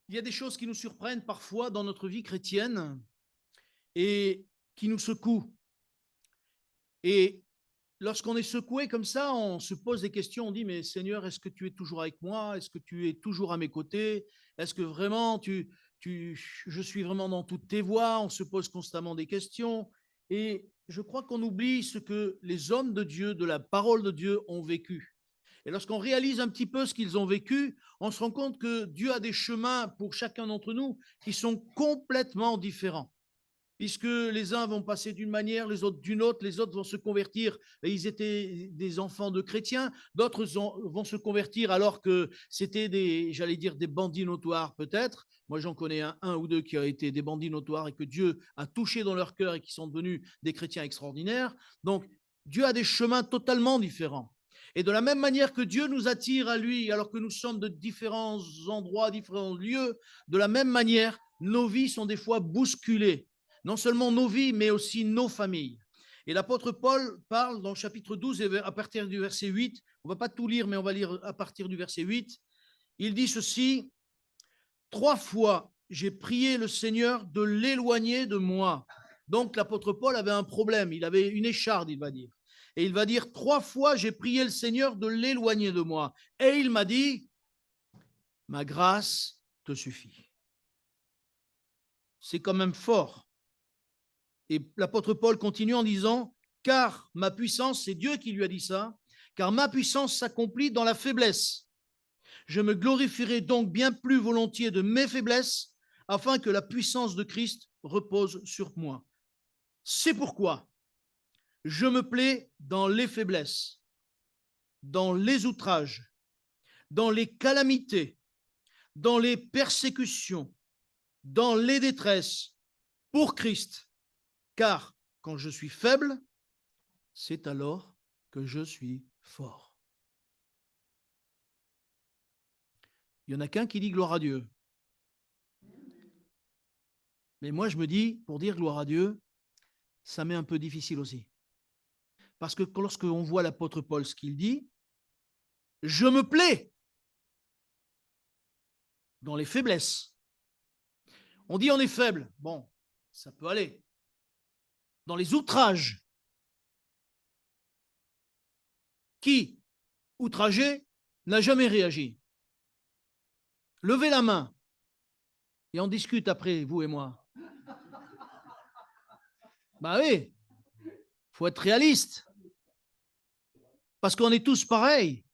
Il y a des choses qui nous surprennent parfois dans notre vie chrétienne et qui nous secouent. Et lorsqu'on est secoué comme ça, on se pose des questions, on dit, mais Seigneur, est-ce que tu es toujours avec moi? Est-ce que tu es toujours à mes côtés? Est-ce que vraiment je suis vraiment dans toutes tes voies? On se pose constamment des questions. Et je crois qu'on oublie ce que les hommes de Dieu, de la parole de Dieu, ont vécu. Et lorsqu'on réalise un petit peu ce qu'ils ont vécu, on se rend compte que Dieu a des chemins pour chacun d'entre nous qui sont complètement différents. Puisque les uns vont passer d'une manière, les autres d'une autre, les autres vont se convertir, et ils étaient des enfants de chrétiens, d'autres vont se convertir alors que c'était j'allais dire, des bandits notoires peut-être. Moi, j'en connais un ou deux qui ont été des bandits notoires et que Dieu a touché dans leur cœur et qui sont devenus des chrétiens extraordinaires. Donc, Dieu a des chemins totalement différents. Et de la même manière que Dieu nous attire à lui, alors que nous sommes de différents endroits, différents lieux, de la même manière, nos vies sont des fois bousculées. Non seulement nos vies, mais aussi nos familles. Et l'apôtre Paul parle dans le chapitre 12, à partir du verset 8, on ne va pas tout lire, mais on va lire à partir du verset 8, il dit ceci: « 3 fois, j'ai prié le Seigneur de l'éloigner de moi. » Donc l'apôtre Paul avait un problème, il avait une écharde, il va dire. Et il va dire, 3 fois, j'ai prié le Seigneur de l'éloigner de moi. Et il m'a dit, ma grâce te suffit. C'est quand même fort. Et l'apôtre Paul continue en disant, car ma puissance, c'est Dieu qui lui a dit ça, car ma puissance s'accomplit dans la faiblesse. Je me glorifierai donc bien plus volontiers de mes faiblesses, afin que la puissance de Christ repose sur moi. C'est pourquoi je me plais dans les faiblesses, dans les outrages, dans les calamités, dans les persécutions, dans les détresses, pour Christ. Car quand je suis faible, c'est alors que je suis fort. Il n'y en a qu'un qui dit gloire à Dieu. Mais moi, je me dis, pour dire gloire à Dieu, ça m'est un peu difficile aussi. Parce que lorsqu'on voit l'apôtre Paul, ce qu'il dit, je me plais dans les faiblesses. On dit on est faible. Bon, ça peut aller. Dans les outrages. Qui, outragé, n'a jamais réagi? Levez la main et on discute après, vous et moi. Bah oui, il faut être réaliste. Parce qu'on est tous pareils.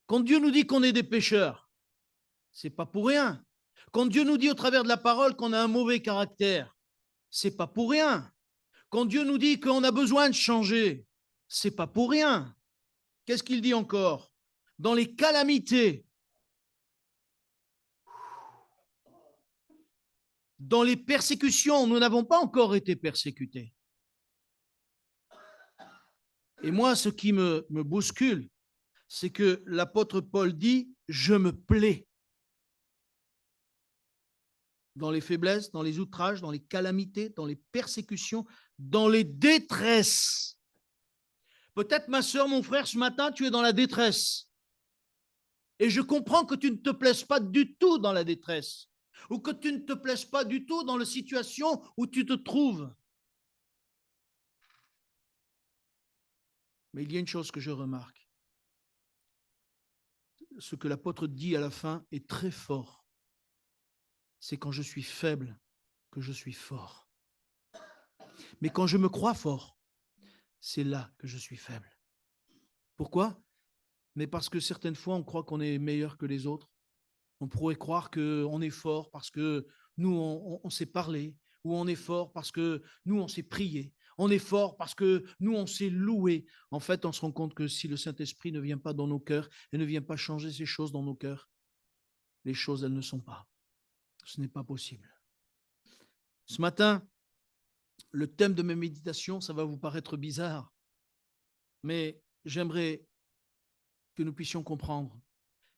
Quand Dieu nous dit qu'on est des pécheurs, c'est pas pour rien. Quand Dieu nous dit au travers de la parole qu'on a un mauvais caractère, c'est pas pour rien. Quand Dieu nous dit qu'on a besoin de changer, c'est pas pour rien. Qu'est-ce qu'il dit encore? Dans les calamités, dans les persécutions, nous n'avons pas encore été persécutés. Et moi, ce qui me bouscule, c'est que l'apôtre Paul dit, je me plais dans les faiblesses, dans les outrages, dans les calamités, dans les persécutions, dans les détresses. Peut-être, ma soeur, mon frère, ce matin, tu es dans la détresse. Et je comprends que tu ne te plaises pas du tout dans la détresse, ou que tu ne te plaises pas du tout dans la situation où tu te trouves. Mais il y a une chose que je remarque. Ce que l'apôtre dit à la fin est très fort. C'est quand je suis faible que je suis fort. Mais quand je me crois fort, c'est là que je suis faible. Pourquoi? Mais parce que certaines fois, on croit qu'on est meilleur que les autres. On pourrait croire qu'on est fort parce que nous, on sait parler, ou on est fort parce que nous, on sait prier. On est fort parce que nous, on sait louer. En fait, on se rend compte que si le Saint-Esprit ne vient pas dans nos cœurs et ne vient pas changer ces choses dans nos cœurs, les choses, elles ne sont pas. Ce n'est pas possible. Ce matin, le thème de mes méditations, ça va vous paraître bizarre, mais j'aimerais que nous puissions comprendre.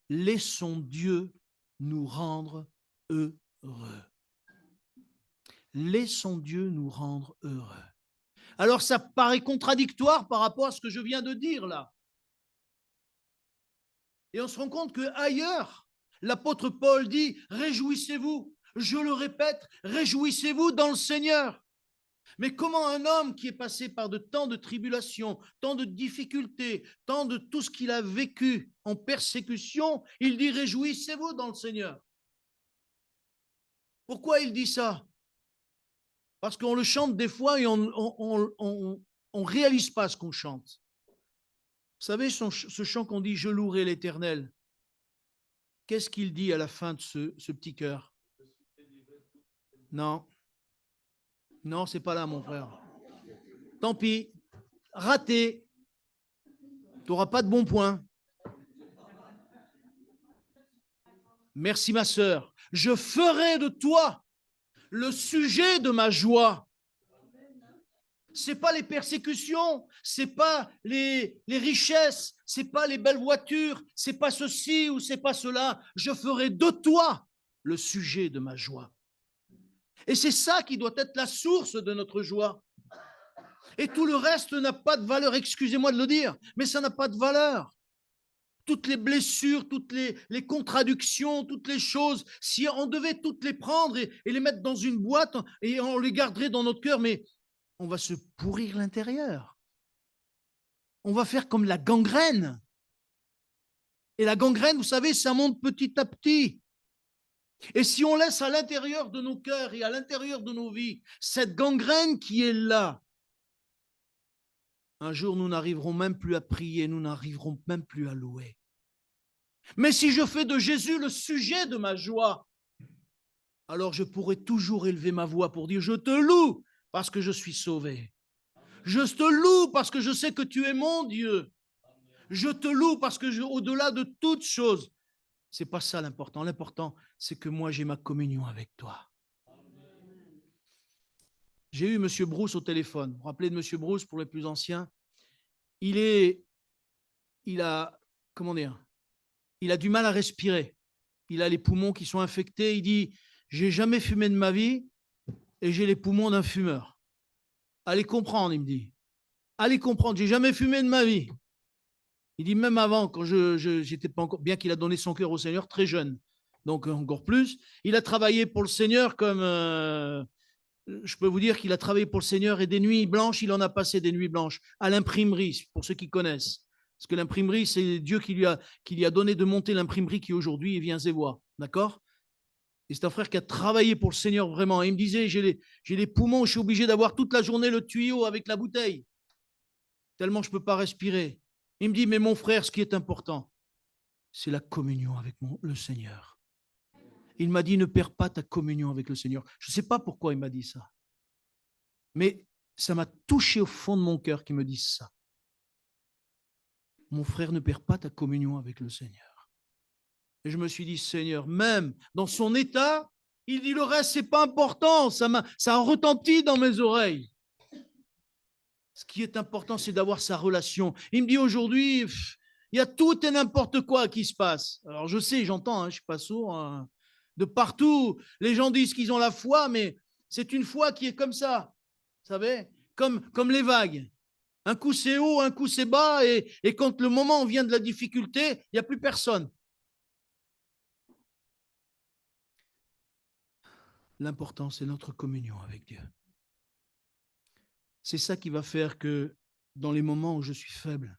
Laissons Dieu nous rendre heureux. Laissons Dieu nous rendre heureux. Alors ça paraît contradictoire par rapport à ce que je viens de dire là. Et on se rend compte qu'ailleurs, L'apôtre Paul dit, réjouissez-vous. Je le répète, réjouissez-vous dans le Seigneur. Mais comment un homme qui est passé par de tant de tribulations, tant de difficultés, tant de tout ce qu'il a vécu en persécution, il dit réjouissez-vous dans le Seigneur. Pourquoi il dit ça? Parce qu'on le chante des fois et on ne réalise pas ce qu'on chante. Vous savez, ce chant qu'on dit « Je louerai l'Éternel », qu'est-ce qu'il dit à la fin de ce petit cœur? Non, non, c'est pas là, mon frère. Tant pis, raté. Tu n'auras pas de bons points. Merci, ma sœur. Je ferai de toi le sujet de ma joie. Ce n'est pas les persécutions, ce n'est pas les richesses, ce n'est pas les belles voitures, ce n'est pas ceci ou ce n'est pas cela. Je ferai de toi le sujet de ma joie. Et c'est ça qui doit être la source de notre joie. Et tout le reste n'a pas de valeur, excusez-moi de le dire, mais ça n'a pas de valeur. Toutes les blessures, toutes les contradictions, toutes les choses, si on devait toutes les prendre et les mettre dans une boîte et on les garderait dans notre cœur, mais on va se pourrir l'intérieur. On va faire comme la gangrène. Et la gangrène, vous savez, ça monte petit à petit. Et si on laisse à l'intérieur de nos cœurs et à l'intérieur de nos vies cette gangrène qui est là, un jour nous n'arriverons même plus à prier, nous n'arriverons même plus à louer. Mais si je fais de Jésus le sujet de ma joie, alors je pourrai toujours élever ma voix pour dire « Je te loue parce que je suis sauvé. Je te loue parce que je sais que tu es mon Dieu. Je te loue parce que au-delà de toute chose, ce n'est pas ça l'important. L'important, c'est que moi, j'ai ma communion avec toi. » J'ai eu M. Bruce au téléphone. Vous vous rappelez de M. Bruce pour les plus anciens? Il a, comment dire, il a du mal à respirer. Il a les poumons qui sont infectés. Il dit, j'ai jamais fumé de ma vie et j'ai les poumons d'un fumeur. Allez comprendre, il me dit. Allez comprendre, j'ai jamais fumé de ma vie. Il dit, même avant, quand j'étais pas encore, bien qu'il a donné son cœur au Seigneur très jeune, donc encore plus, il a travaillé pour le Seigneur comme, je peux vous dire qu'il a travaillé pour le Seigneur et des nuits blanches, il en a passé des nuits blanches à l'imprimerie, pour ceux qui connaissent. Parce que l'imprimerie, c'est Dieu qui lui a donné de monter l'imprimerie qui aujourd'hui vient Zévois. D'accord? Et c'est un frère qui a travaillé pour le Seigneur vraiment. Et il me disait, j'ai les poumons, je suis obligé d'avoir toute la journée le tuyau avec la bouteille. Tellement je ne peux pas respirer. Il me dit, mais mon frère, ce qui est important, c'est la communion avec le Seigneur. Il m'a dit, ne perds pas ta communion avec le Seigneur. Je ne sais pas pourquoi il m'a dit ça. Mais ça m'a touché au fond de mon cœur qu'il me dise ça. Mon frère, ne perds pas ta communion avec le Seigneur. Et je me suis dit, Seigneur, même dans son état, il dit, le reste, ce n'est pas important. Ça a retenti dans mes oreilles. Ce qui est important, c'est d'avoir sa relation. Il me dit aujourd'hui, il y a tout et n'importe quoi qui se passe. Alors je sais, j'entends, je ne suis pas sourd. Hein. De partout, les gens disent qu'ils ont la foi, mais c'est une foi qui est comme ça. Vous savez, comme les vagues. Un coup c'est haut, un coup c'est bas, et quand le moment vient de la difficulté, il n'y a plus personne. L'important, c'est notre communion avec Dieu. C'est ça qui va faire que dans les moments où je suis faible,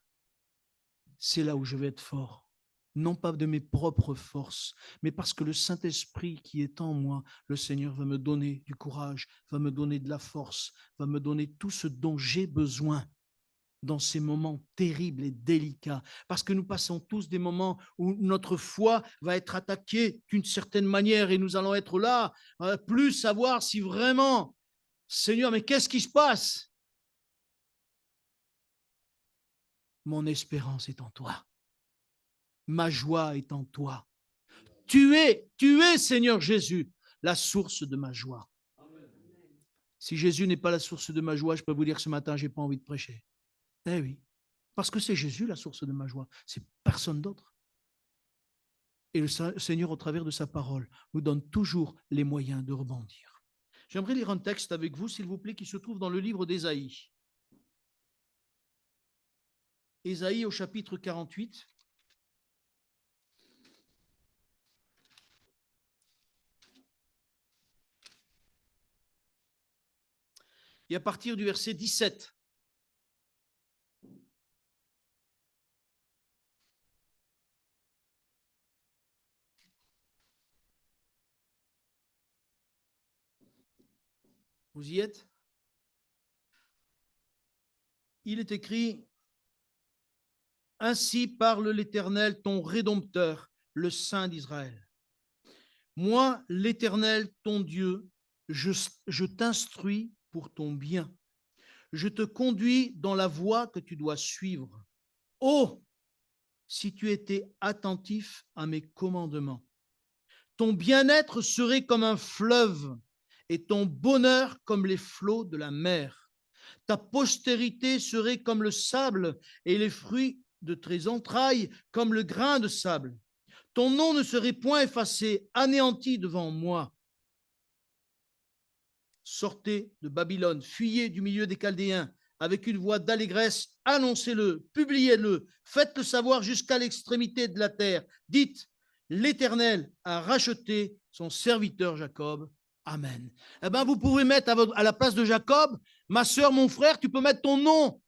c'est là où je vais être fort. Non pas de mes propres forces, mais parce que le Saint-Esprit qui est en moi, le Seigneur va me donner du courage, va me donner de la force, va me donner tout ce dont j'ai besoin dans ces moments terribles et délicats. Parce que nous passons tous des moments où notre foi va être attaquée d'une certaine manière et nous allons être là, plus savoir si vraiment, Seigneur, mais qu'est-ce qui se passe? Mon espérance est en toi. Ma joie est en toi. Tu es, Seigneur Jésus, la source de ma joie. Si Jésus n'est pas la source de ma joie, je peux vous dire que ce matin, je n'ai pas envie de prêcher. Eh oui, parce que c'est Jésus la source de ma joie, c'est personne d'autre. Et le Seigneur, au travers de sa parole, nous donne toujours les moyens de rebondir. J'aimerais lire un texte avec vous, s'il vous plaît, qui se trouve dans le livre d'Ésaïe. Ésaïe au chapitre 48. et à partir du verset 17. Vous y êtes? Il est écrit: Ainsi parle l'Éternel, ton Rédempteur, le Saint d'Israël. Moi, l'Éternel, ton Dieu, je t'instruis pour ton bien. Je te conduis dans la voie que tu dois suivre. Oh, si tu étais attentif à mes commandements, ton bien-être serait comme un fleuve et ton bonheur comme les flots de la mer. Ta postérité serait comme le sable et les fruits de tes entrailles comme le grain de sable. Ton nom ne serait point effacé, anéanti devant moi. Sortez de Babylone, fuyez du milieu des Chaldéens, avec une voix d'allégresse, annoncez-le, publiez-le, faites-le savoir jusqu'à l'extrémité de la terre. Dites, l'Éternel a racheté son serviteur Jacob. Amen. Eh bien, vous pouvez mettre à la place de Jacob, ma soeur, mon frère, tu peux mettre ton nom.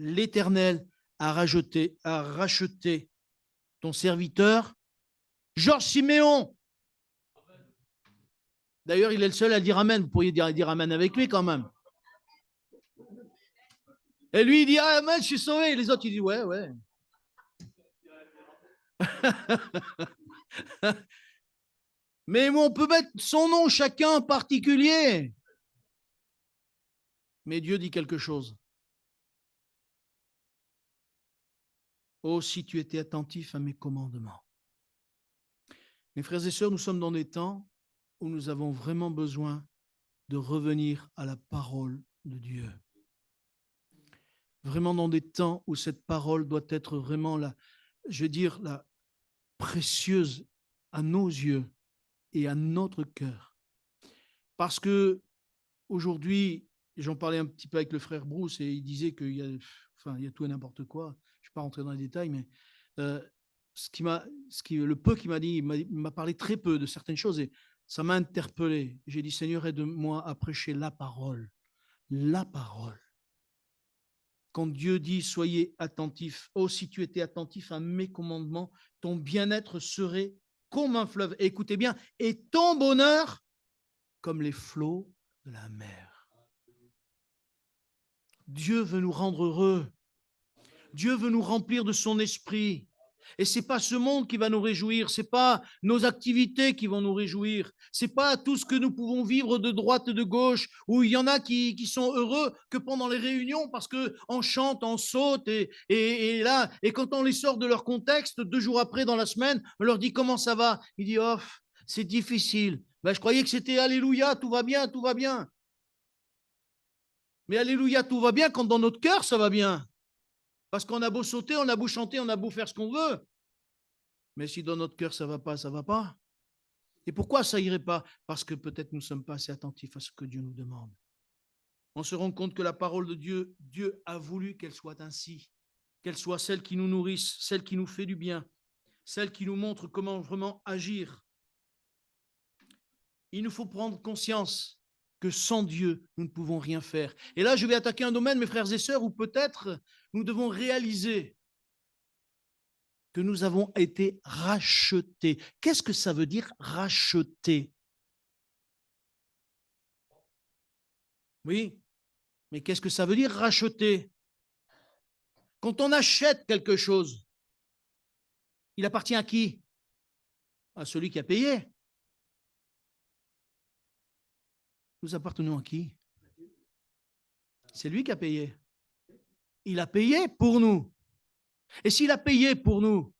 L'Éternel a racheté ton serviteur, Georges Siméon. D'ailleurs, il est le seul à dire Amen. Vous pourriez dire Amen avec lui quand même. Et lui, il dit Amen, je suis sauvé. Et les autres, ils disent ouais, ouais. Mais on peut mettre son nom chacun en particulier. Mais Dieu dit quelque chose. Oh, si tu étais attentif à mes commandements. Mes frères et sœurs, nous sommes dans des temps où nous avons vraiment besoin de revenir à la parole de Dieu. Vraiment dans des temps où cette parole doit être vraiment la précieuse à nos yeux et à notre cœur. Parce que aujourd'hui, j'en parlais un petit peu avec le frère Bruce et il disait qu'il y a tout et n'importe quoi. Je ne vais pas rentrer dans les détails, mais le peu qu'il m'a dit, il m'a parlé très peu de certaines choses et ça m'a interpellé. J'ai dit, Seigneur, aide-moi à prêcher la parole. La parole. Quand Dieu dit, soyez attentifs, oh, si tu étais attentif à mes commandements, ton bien-être serait comme un fleuve. Et écoutez bien, et ton bonheur comme les flots de la mer. Dieu veut nous rendre heureux. Dieu veut nous remplir de son esprit. Et ce n'est pas ce monde qui va nous réjouir, ce n'est pas nos activités qui vont nous réjouir, ce n'est pas tout ce que nous pouvons vivre de droite et de gauche, où il y en a qui sont heureux que pendant les réunions parce qu'on chante, on saute, et là, et quand on les sort de leur contexte, 2 jours après dans la semaine, on leur dit comment ça va. Il dit, oh, c'est difficile. Ben, je croyais que c'était Alléluia, tout va bien, tout va bien. Mais Alléluia, tout va bien quand dans notre cœur, ça va bien. Parce qu'on a beau sauter, on a beau chanter, on a beau faire ce qu'on veut. Mais si dans notre cœur, ça ne va pas, ça ne va pas. Et pourquoi ça n'irait pas? Parce que peut-être nous ne sommes pas assez attentifs à ce que Dieu nous demande. On se rend compte que la parole de Dieu, Dieu a voulu qu'elle soit ainsi, qu'elle soit celle qui nous nourrisse, celle qui nous fait du bien, celle qui nous montre comment vraiment agir. Il nous faut prendre conscience que sans Dieu, nous ne pouvons rien faire. Et là, je vais attaquer un domaine, mes frères et sœurs, où peut-être nous devons réaliser que nous avons été rachetés. Qu'est-ce que ça veut dire racheter? Oui, mais qu'est-ce que ça veut dire racheter? Quand on achète quelque chose, il appartient à qui? À celui qui a payé. Nous appartenons à qui? C'est lui qui a payé. Il a payé pour nous. Et s'il a payé pour nous,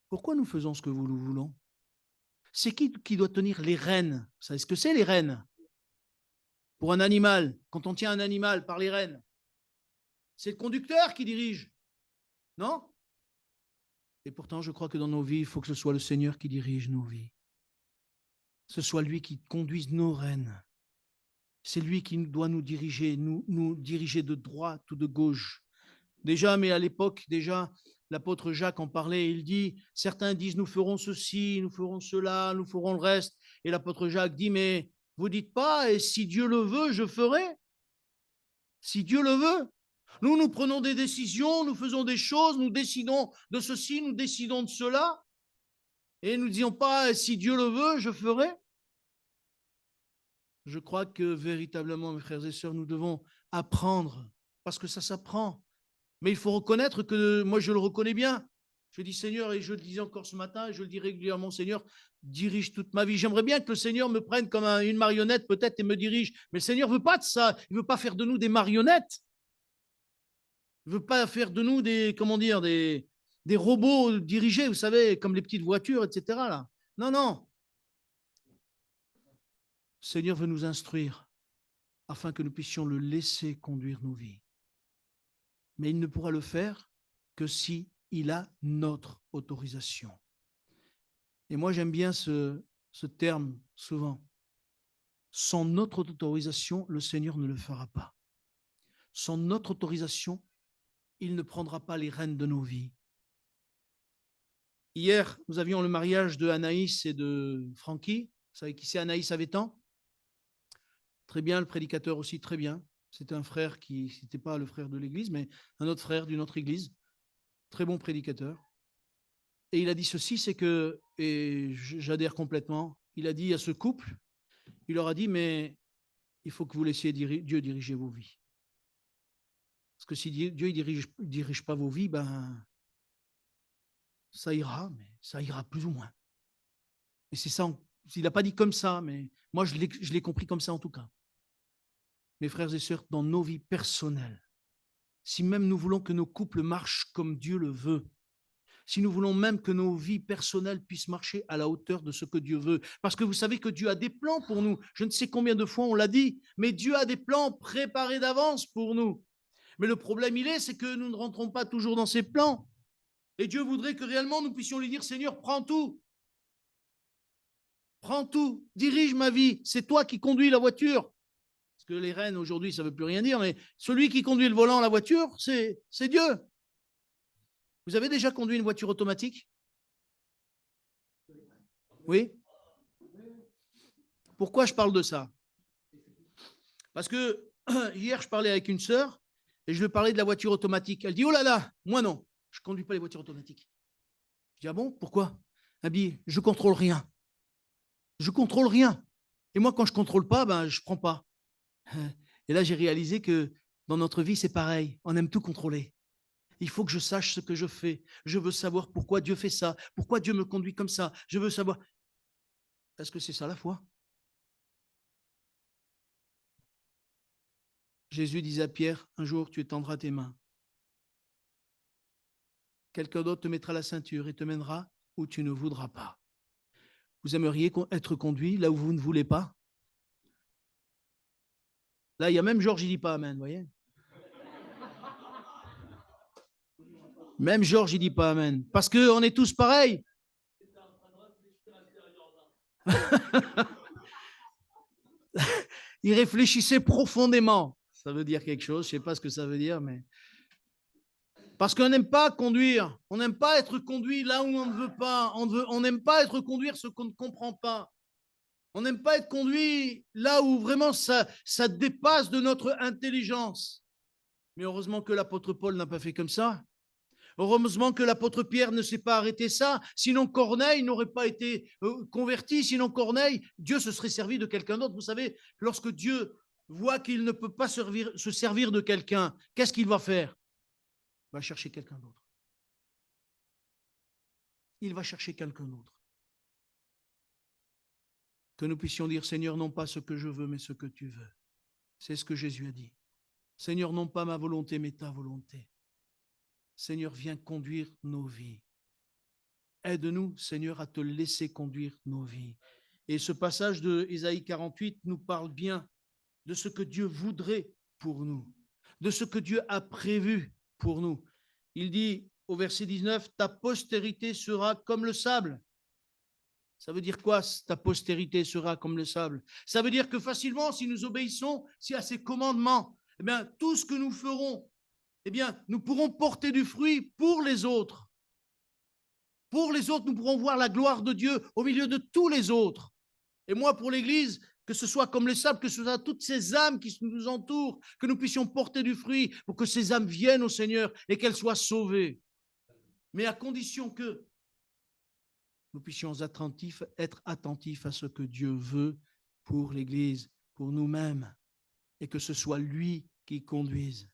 pourquoi nous faisons ce que nous voulons? C'est qui doit tenir les rênes? Vous savez ce que c'est les rênes? Pour un animal, quand on tient un animal par les rênes, c'est le conducteur qui dirige, non? Et pourtant, je crois que dans nos vies, il faut que ce soit le Seigneur qui dirige nos vies. Ce soit lui qui conduise nos rênes. C'est lui qui doit nous diriger de droite ou de gauche. Déjà, mais à l'époque, déjà, l'apôtre Jacques en parlait, il dit, certains disent, nous ferons ceci, nous ferons cela, nous ferons le reste. Et l'apôtre Jacques dit, mais vous dites pas, et si Dieu le veut, je ferai. Si Dieu le veut. Nous prenons des décisions, nous faisons des choses, nous décidons de ceci, nous décidons de cela. Et nous ne disons pas, si Dieu le veut, je ferai. Je crois que véritablement, mes frères et sœurs, nous devons apprendre, parce que ça s'apprend. Mais il faut reconnaître que moi, je le reconnais bien. Je dis, Seigneur, et je le disais encore ce matin, et je le dis régulièrement, Seigneur, dirige toute ma vie. J'aimerais bien que le Seigneur me prenne comme une marionnette peut-être et me dirige. Mais le Seigneur ne veut pas de ça. Il ne veut pas faire de nous des marionnettes. Il ne veut pas faire de nous des, comment dire, des robots dirigés, vous savez, comme les petites voitures, etc. Là. Non, non. Le Seigneur veut nous instruire afin que nous puissions le laisser conduire nos vies. Mais il ne pourra le faire que si il a notre autorisation. Et moi, j'aime bien ce terme souvent. Sans notre autorisation, le Seigneur ne le fera pas. Sans notre autorisation, il ne prendra pas les rênes de nos vies. Hier, nous avions le mariage de Anaïs et de Francky. Vous savez qui c'est Anaïs Avetan? Très bien, le prédicateur aussi, très bien. C'était un frère qui n'était pas le frère de l'église, mais un autre frère d'une autre église. Très bon prédicateur. Et il a dit ceci, c'est que, et j'adhère complètement, il a dit à ce couple, il leur a dit, mais il faut que vous laissiez Dieu diriger vos vies. Parce que si Dieu ne dirige pas vos vies, ben, ça ira, mais ça ira plus ou moins. Et c'est ça, il n'a pas dit comme ça, mais moi je l'ai compris comme ça en tout cas. Mes frères et sœurs, dans nos vies personnelles, si même nous voulons que nos couples marchent comme Dieu le veut, si nous voulons même que nos vies personnelles puissent marcher à la hauteur de ce que Dieu veut, parce que vous savez que Dieu a des plans pour nous, je ne sais combien de fois on l'a dit, mais Dieu a des plans préparés d'avance pour nous. Mais le problème, c'est que nous ne rentrons pas toujours dans ses plans. Et Dieu voudrait que réellement nous puissions lui dire, Seigneur, prends tout. Prends tout, dirige ma vie, c'est toi qui conduis la voiture. Parce que les rênes, aujourd'hui, ça ne veut plus rien dire, mais celui qui conduit le volant, la voiture, c'est Dieu. Vous avez déjà conduit une voiture automatique? Oui? Pourquoi je parle de ça? Parce que hier, je parlais avec une sœur et je lui parlais de la voiture automatique. Elle dit, oh là là, moi non, je ne conduis pas les voitures automatiques. Je dis, ah bon, pourquoi? Elle dit, je ne contrôle rien. Je ne contrôle rien. Et moi, quand je ne contrôle pas, ben, je ne prends pas. Et là, j'ai réalisé que dans notre vie, c'est pareil. On aime tout contrôler. Il faut que je sache ce que je fais. Je veux savoir pourquoi Dieu fait ça, pourquoi Dieu me conduit comme ça. Je veux savoir. Est-ce que c'est ça la foi? Jésus disait à Pierre, un jour, tu étendras tes mains. Quelqu'un d'autre te mettra la ceinture et te mènera où tu ne voudras pas. Vous aimeriez être conduit là où vous ne voulez pas? Là, il y a même Georges, il ne dit pas amen, vous voyez? Même Georges, il ne dit pas amen. Parce qu'on est tous pareils. Il réfléchissait profondément. Ça veut dire quelque chose, je ne sais pas ce que ça veut dire, mais... Parce qu'on n'aime pas conduire. On n'aime pas être conduit là où on ne veut pas. On n'aime pas être conduire ce qu'on ne comprend pas. On n'aime pas être conduit là où vraiment ça dépasse de notre intelligence. Mais heureusement que l'apôtre Paul n'a pas fait comme ça. Heureusement que l'apôtre Pierre ne s'est pas arrêté ça. Sinon, Corneille n'aurait pas été converti. Sinon, Corneille, Dieu se serait servi de quelqu'un d'autre. Vous savez, lorsque Dieu voit qu'il ne peut pas se servir de quelqu'un, qu'est-ce qu'il va faire? Il va chercher quelqu'un d'autre. Il va chercher quelqu'un d'autre. Que nous puissions dire, Seigneur, non pas ce que je veux, mais ce que tu veux. C'est ce que Jésus a dit. Seigneur, non pas ma volonté, mais ta volonté. Seigneur, viens conduire nos vies. Aide-nous, Seigneur, à te laisser conduire nos vies. Et ce passage de Ésaïe 48 nous parle bien de ce que Dieu voudrait pour nous, de ce que Dieu a prévu pour nous. Il dit au verset 19, ta postérité sera comme le sable. Ça veut dire quoi, ta postérité sera comme le sable? Ça veut dire que facilement, si nous obéissons à ses commandements, eh bien, tout ce que nous ferons eh bien, nous pourrons porter du fruit pour les autres. Pour les autres, nous pourrons voir la gloire de Dieu au milieu de tous les autres. Et moi, pour l'Église, que ce soit comme le sable, que ce soit toutes ces âmes qui nous entourent, que nous puissions porter du fruit pour que ces âmes viennent au Seigneur et qu'elles soient sauvées. Mais à condition que nous puissions être attentifs à ce que Dieu veut pour l'Église, pour nous-mêmes, et que ce soit lui qui conduise.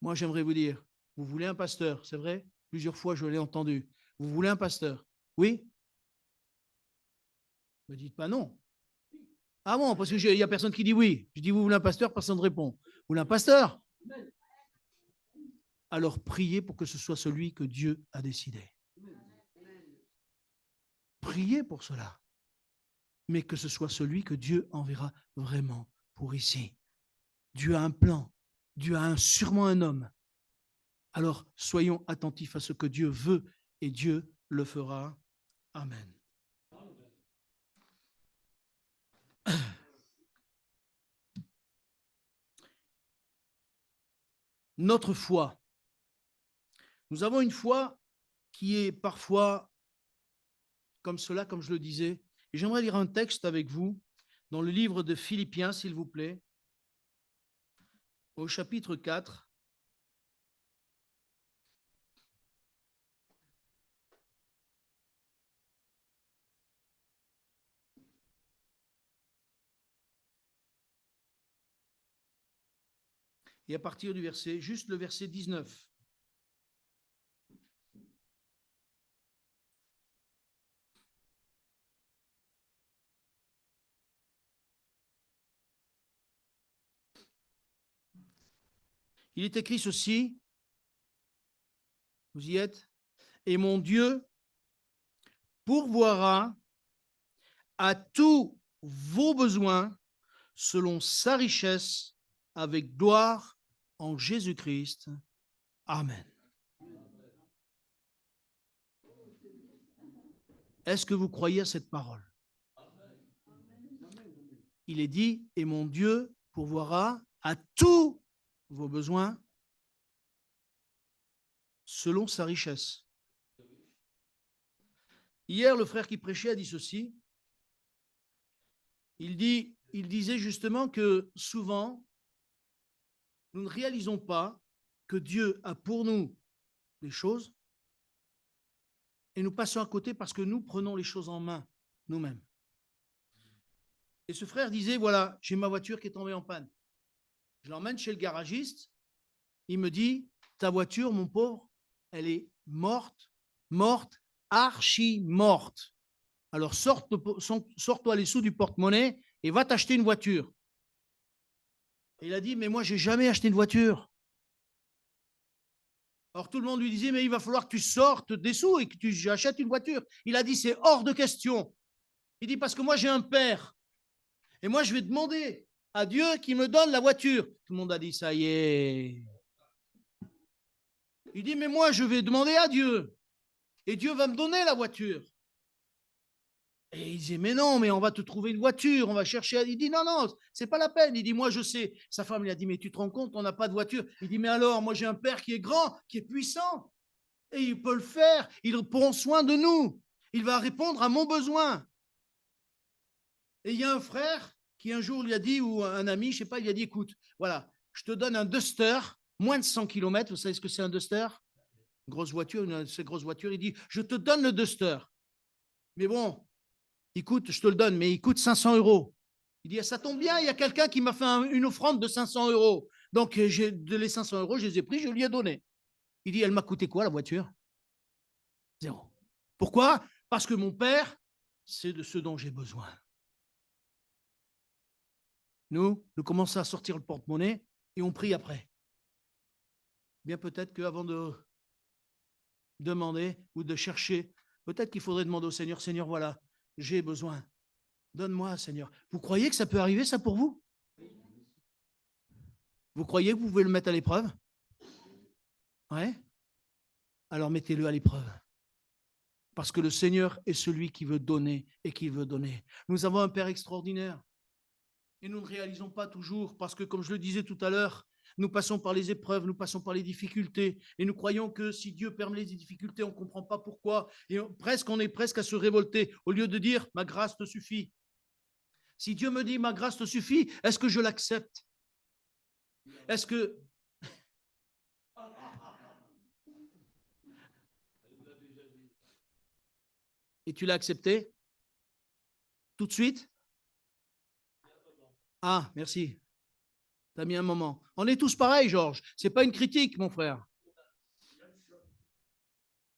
Moi, j'aimerais vous dire, vous voulez un pasteur, c'est vrai? Plusieurs fois, je l'ai entendu. Vous voulez un pasteur? Oui? Ne dites pas non. Ah bon, parce qu'il n'y a personne qui dit oui. Je dis, vous voulez un pasteur, personne ne répond. Vous voulez un pasteur? Alors priez pour que ce soit celui que Dieu a décidé. Priez pour cela. Mais que ce soit celui que Dieu enverra vraiment pour ici. Dieu a un plan. Dieu a sûrement un homme. Alors soyons attentifs à ce que Dieu veut et Dieu le fera. Amen. Notre foi. Nous avons une foi qui est parfois comme cela, comme je le disais. Et j'aimerais lire un texte avec vous dans le livre de Philippiens, s'il vous plaît, au chapitre 4. Et à partir du verset, juste le verset 19. Il est écrit ceci, vous y êtes, et mon Dieu pourvoira à tous vos besoins selon sa richesse avec gloire en Jésus-Christ. Amen. Est-ce que vous croyez à cette parole? Il est dit, et mon Dieu pourvoira à tous vos besoins selon sa richesse. Hier, le frère qui prêchait a dit ceci. Il disait justement que souvent, nous ne réalisons pas que Dieu a pour nous des choses et nous passons à côté parce que nous prenons les choses en main nous-mêmes. Et ce frère disait, voilà, j'ai ma voiture qui est tombée en panne. Je l'emmène chez le garagiste. Il me dit, ta voiture, mon pauvre, elle est morte, archi morte. Alors sors-toi les sous du porte-monnaie et va t'acheter une voiture. Et il a dit, mais moi, je n'ai jamais acheté une voiture. Alors tout le monde lui disait, mais il va falloir que tu sortes des sous et que tu achètes une voiture. Il a dit, c'est hors de question. Il dit, parce que moi, j'ai un père. Et moi, je vais demander à Dieu qu'il me donne la voiture. Tout le monde a dit, ça y est. Il dit, mais moi, je vais demander à Dieu. Et Dieu va me donner la voiture. Et il dit, mais non, mais on va te trouver une voiture, on va chercher. Il dit, non, non, c'est pas la peine. Il dit, moi, je sais. Sa femme lui a dit, mais tu te rends compte, on n'a pas de voiture. Il dit, mais alors, moi, j'ai un père qui est grand, qui est puissant. Et il peut le faire. Il prend soin de nous. Il va répondre à mon besoin. Et il y a un frère qui un jour lui a dit, ou un ami, je sais pas, il lui a dit, écoute, voilà, je te donne un Duster, moins de 100 km. Vous savez ce que c'est un Duster? Une grosse voiture, une grosse voiture. Il dit, je te donne le Duster. Mais bon, écoute, je te le donne, mais il coûte 500 euros. Il dit, ça tombe bien, il y a quelqu'un qui m'a fait une offrande de 500 euros. Donc, les 500 euros, je les ai pris, je lui ai donné. Il dit, elle m'a coûté quoi, la voiture? Zéro. Pourquoi? Parce que mon père, c'est de ce dont j'ai besoin. Nous commençons à sortir le porte-monnaie et on prie après. Bien peut-être qu'avant de demander ou de chercher, peut-être qu'il faudrait demander au Seigneur, Seigneur, voilà, j'ai besoin. Donne-moi, Seigneur. Vous croyez que ça peut arriver, ça, pour vous? Vous croyez que vous pouvez le mettre à l'épreuve? Ouais? Alors mettez-le à l'épreuve. Parce que le Seigneur est celui qui veut donner et qui veut donner. Nous avons un Père extraordinaire. Et nous ne réalisons pas toujours, parce que comme je le disais tout à l'heure, Nous passons par les épreuves, nous passons par les difficultés et nous croyons que si Dieu permet les difficultés, on ne comprend pas pourquoi et on est presque à se révolter au lieu de dire « ma grâce te suffit ». Si Dieu me dit « ma grâce te suffit », est-ce que je l'accepte? Est-ce que... Et tu l'as accepté tout de suite? Ah, merci. Tu as mis un moment. On est tous pareils, Georges. Ce n'est pas une critique, mon frère.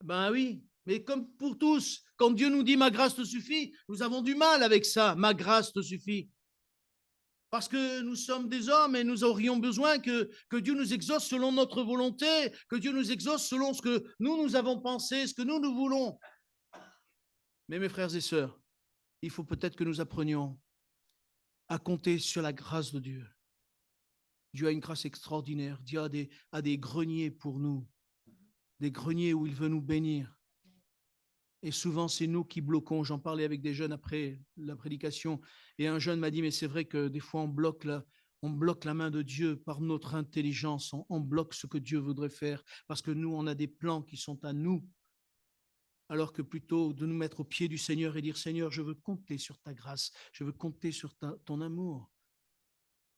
Ben oui, mais comme pour tous, quand Dieu nous dit « ma grâce te suffit », nous avons du mal avec ça. « Ma grâce te suffit ». Parce que nous sommes des hommes et nous aurions besoin que Dieu nous exauce selon notre volonté, que Dieu nous exauce selon ce que nous avons pensé, ce que nous voulons. Mais mes frères et sœurs, il faut peut-être que nous apprenions à compter sur la grâce de Dieu. Dieu a une grâce extraordinaire. Dieu a des greniers pour nous, des greniers où il veut nous bénir. Et souvent, c'est nous qui bloquons. J'en parlais avec des jeunes après la prédication. Et un jeune m'a dit, mais c'est vrai que des fois, on bloque la main de Dieu par notre intelligence. On bloque ce que Dieu voudrait faire parce que nous, on a des plans qui sont à nous. Alors que plutôt de nous mettre au pied du Seigneur et dire, Seigneur, je veux compter sur ta grâce. Je veux compter sur ton amour.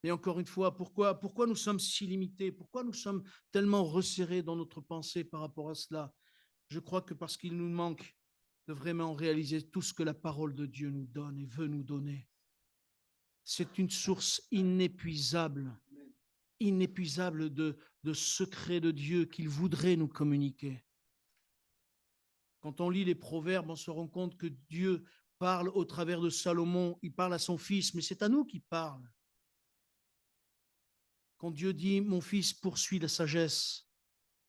Et encore une fois, pourquoi nous sommes si limités? Pourquoi nous sommes tellement resserrés dans notre pensée par rapport à cela? Je crois que parce qu'il nous manque de vraiment réaliser tout ce que la parole de Dieu nous donne et veut nous donner. C'est une source inépuisable de secrets de Dieu qu'il voudrait nous communiquer. Quand on lit les proverbes, on se rend compte que Dieu parle au travers de Salomon, il parle à son fils, mais c'est à nous qu'il parle. Quand Dieu dit, mon fils, poursuit la sagesse,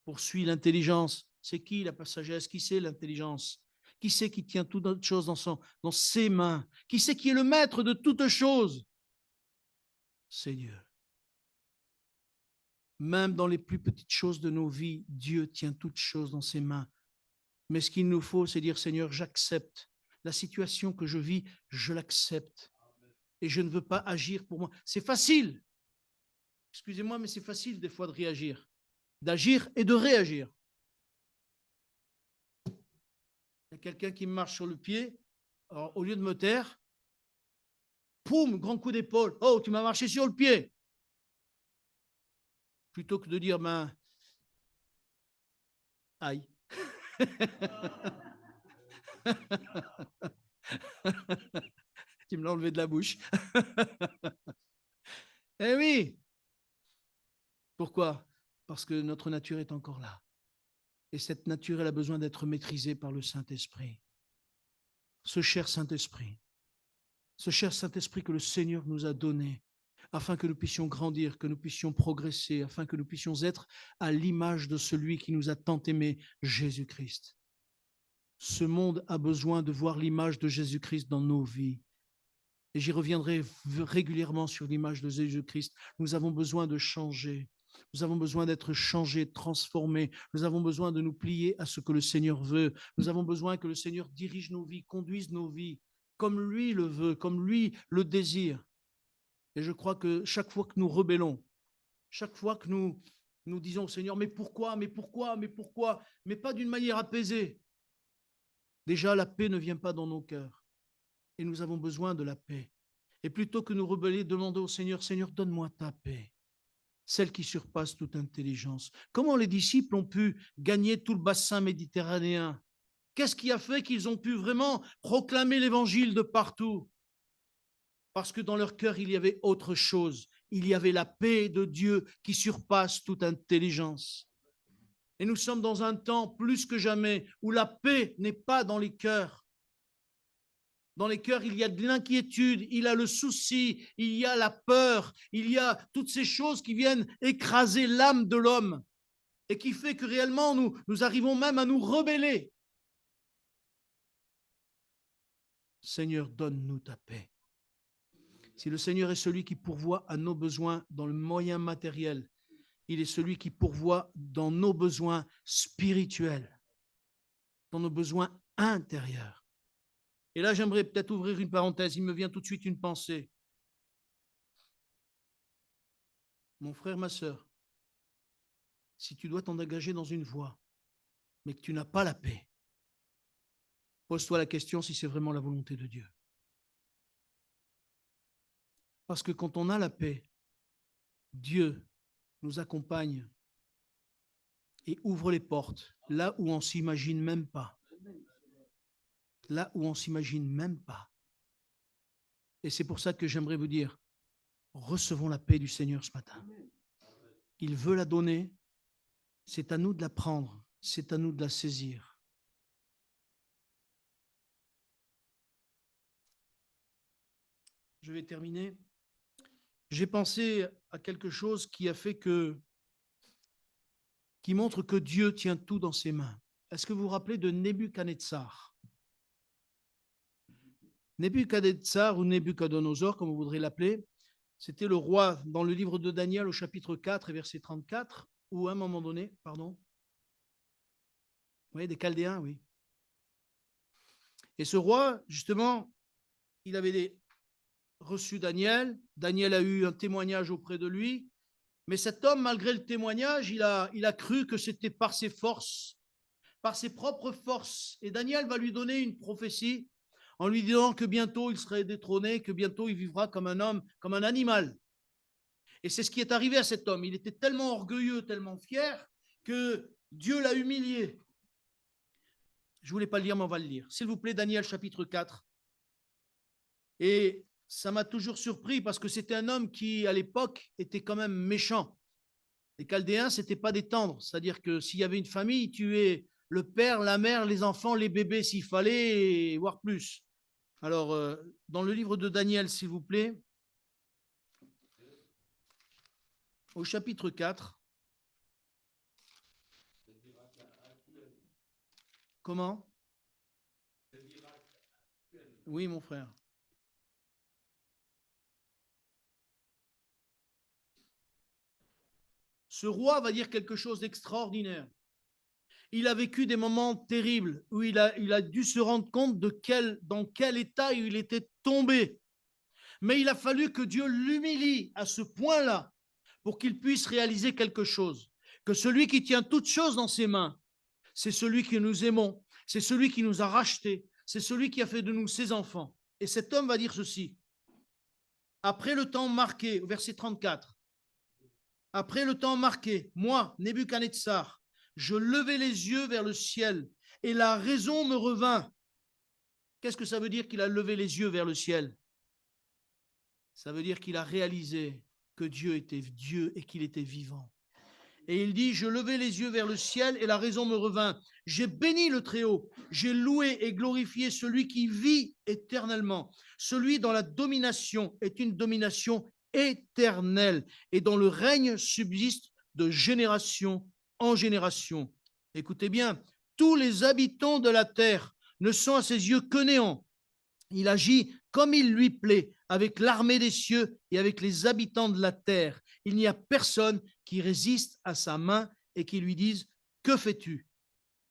poursuit l'intelligence, c'est qui la sagesse? Qui c'est l'intelligence? Qui c'est qui tient toute chose dans ses mains? Qui c'est qui est le maître de toutes choses? C'est Dieu. Même dans les plus petites choses de nos vies, Dieu tient toutes choses dans ses mains. Mais ce qu'il nous faut, c'est dire, Seigneur, j'accepte. La situation que je vis, je l'accepte. Et je ne veux pas agir pour moi. C'est facile. Excusez-moi, mais c'est facile des fois de réagir. D'agir et de réagir. Il y a quelqu'un qui me marche sur le pied. Alors, au lieu de me taire, poum, grand coup d'épaule. Oh, tu m'as marché sur le pied. Plutôt que de dire, ben, aïe. Tu me l'as enlevé de la bouche. Eh oui. Pourquoi? Parce que notre nature est encore là. Et cette nature, elle a besoin d'être maîtrisée par le Saint-Esprit. Ce cher Saint-Esprit que le Seigneur nous a donné, afin que nous puissions grandir, que nous puissions progresser, afin que nous puissions être à l'image de celui qui nous a tant aimés, Jésus-Christ. Ce monde a besoin de voir l'image de Jésus-Christ dans nos vies. Et j'y reviendrai régulièrement sur l'image de Jésus-Christ. Nous avons besoin de changer. Nous avons besoin d'être changés, transformés. Nous avons besoin de nous plier à ce que le Seigneur veut. Nous avons besoin que le Seigneur dirige nos vies, conduise nos vies, comme lui le veut, comme lui le désire. Et je crois que chaque fois que nous rebellons, chaque fois que nous disons au Seigneur, mais pourquoi, mais pas d'une manière apaisée. Déjà, la paix ne vient pas dans nos cœurs. Et nous avons besoin de la paix. Et plutôt que nous rebeller, demandons au Seigneur, Seigneur, donne-moi ta paix, celle qui surpasse toute intelligence. Comment les disciples ont pu gagner tout le bassin méditerranéen? Qu'est-ce qui a fait qu'ils ont pu vraiment proclamer l'évangile de partout? Parce que dans leur cœur, il y avait autre chose. Il y avait la paix de Dieu qui surpasse toute intelligence. Et nous sommes dans un temps plus que jamais où la paix n'est pas dans les cœurs. Dans les cœurs, il y a de l'inquiétude, il y a le souci, il y a la peur, il y a toutes ces choses qui viennent écraser l'âme de l'homme et qui fait que réellement nous arrivons même à nous rebeller. Seigneur, donne-nous ta paix. Si le Seigneur est celui qui pourvoit à nos besoins dans le moyen matériel, il est celui qui pourvoit dans nos besoins spirituels, dans nos besoins intérieurs. Et là, j'aimerais peut-être ouvrir une parenthèse. Il me vient tout de suite une pensée. Mon frère, ma sœur, si tu dois t'engager dans une voie, mais que tu n'as pas la paix, pose-toi la question si c'est vraiment la volonté de Dieu. Parce que quand on a la paix, Dieu nous accompagne et ouvre les portes là où on ne s'imagine même pas. Là où on ne s'imagine même pas. Et c'est pour ça que j'aimerais vous dire, recevons la paix du Seigneur ce matin. Il veut la donner, c'est à nous de la prendre, c'est à nous de la saisir. Je vais terminer. J'ai pensé à quelque chose qui montre que Dieu tient tout dans ses mains. Est-ce que vous vous rappelez de Nebuchadnezzar? Nebuchadnezzar ou Nebuchadnezzar, comme vous voudrez l'appeler, c'était le roi dans le livre de Daniel au chapitre 4 et verset 34, où à un moment donné, oui, des Chaldéens, oui. Et ce roi, justement, il avait reçu Daniel. Daniel a eu un témoignage auprès de lui. Mais cet homme, malgré le témoignage, il a cru que c'était par ses forces, par ses propres forces. Et Daniel va lui donner une prophétie en lui disant que bientôt il serait détrôné, que bientôt il vivra comme un homme, comme un animal. Et c'est ce qui est arrivé à cet homme. Il était tellement orgueilleux, tellement fier, que Dieu l'a humilié. Je ne voulais pas le lire, mais on va le lire. S'il vous plaît, Daniel chapitre 4. Et ça m'a toujours surpris parce que c'était un homme qui, à l'époque, était quand même méchant. Les Chaldéens, ce n'était pas des tendres. C'est-à-dire que s'il y avait une famille, ils tuaient le père, la mère, les enfants, les bébés s'il fallait, voire plus. Alors, dans le livre de Daniel, s'il vous plaît, au chapitre 4. Comment? Oui, mon frère. Ce roi va dire quelque chose d'extraordinaire. Il a vécu des moments terribles où il a dû se rendre compte dans quel état il était tombé. Mais il a fallu que Dieu l'humilie à ce point-là pour qu'il puisse réaliser quelque chose. Que celui qui tient toutes choses dans ses mains, c'est celui que nous aimons, c'est celui qui nous a rachetés, c'est celui qui a fait de nous ses enfants. Et cet homme va dire ceci. Après le temps marqué, verset 34, après le temps marqué, moi, Nebuchadnezzar, je levai les yeux vers le ciel et la raison me revint. Qu'est-ce que ça veut dire qu'il a levé les yeux vers le ciel? Ça veut dire qu'il a réalisé que Dieu était Dieu et qu'il était vivant. Et il dit, je levai les yeux vers le ciel et la raison me revint. J'ai béni le Très-Haut, j'ai loué et glorifié celui qui vit éternellement. Celui dont la domination est une domination éternelle et dont le règne subsiste de génération en génération. Écoutez bien, tous les habitants de la terre ne sont à ses yeux que néants. Il agit comme il lui plaît, avec l'armée des cieux et avec les habitants de la terre. Il n'y a personne qui résiste à sa main et qui lui dise « Que fais-tu »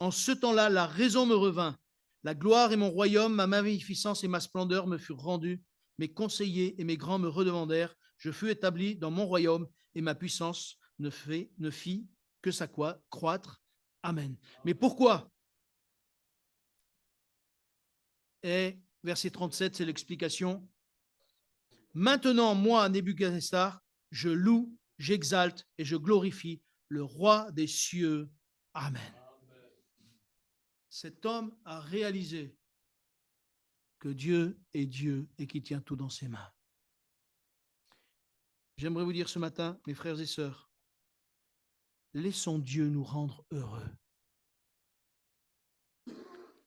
En ce temps-là, la raison me revint. La gloire et mon royaume, ma magnificence et ma splendeur me furent rendues. Mes conseillers et mes grands me redemandèrent. Je fus établi dans mon royaume et ma puissance ne fit que ça croître. Amen. Mais pourquoi? Et verset 37, c'est l'explication. Maintenant, moi, Nebuchadnezzar, je loue, j'exalte et je glorifie le roi des cieux. Amen. Cet homme a réalisé que Dieu est Dieu et qu'il tient tout dans ses mains. J'aimerais vous dire ce matin, mes frères et sœurs, laissons Dieu nous rendre heureux.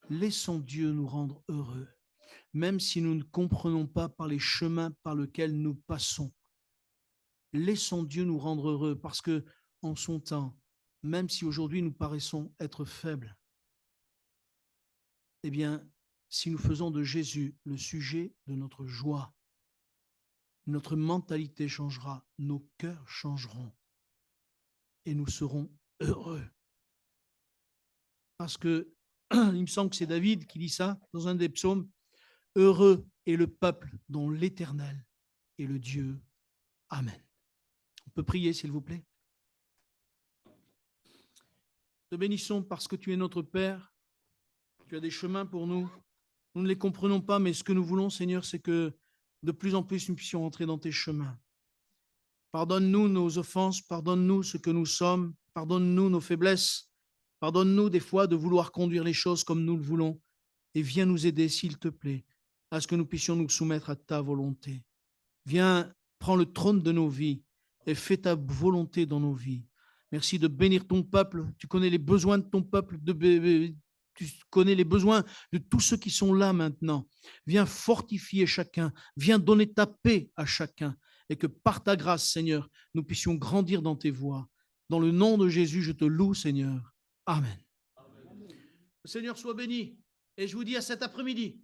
Laissons Dieu nous rendre heureux, même si nous ne comprenons pas par les chemins par lesquels nous passons. Laissons Dieu nous rendre heureux parce que, en son temps, même si aujourd'hui nous paraissons être faibles, eh bien, si nous faisons de Jésus le sujet de notre joie, notre mentalité changera, nos cœurs changeront et nous serons heureux. Parce que, il me semble que c'est David qui dit ça dans un des psaumes, « Heureux est le peuple dont l'Éternel est le Dieu. Amen. » On peut prier, s'il vous plaît. Te bénissons parce que tu es notre Père. Tu as des chemins pour nous. Nous ne les comprenons pas, mais ce que nous voulons, Seigneur, c'est que de plus en plus nous puissions entrer dans tes chemins. Pardonne-nous nos offenses, pardonne-nous ce que nous sommes, pardonne-nous nos faiblesses, pardonne-nous des fois de vouloir conduire les choses comme nous le voulons, et viens nous aider, s'il te plaît, à ce que nous puissions nous soumettre à ta volonté. Viens, prends le trône de nos vies et fais ta volonté dans nos vies. Merci de bénir ton peuple. Tu connais les besoins de ton peuple, tu connais les besoins de tous ceux qui sont là maintenant. Viens fortifier chacun, viens donner ta paix à chacun, et que par ta grâce, Seigneur, nous puissions grandir dans tes voies. Dans le nom de Jésus, je te loue, Seigneur. Amen. Le Seigneur soit béni. Et je vous dis à cet après-midi.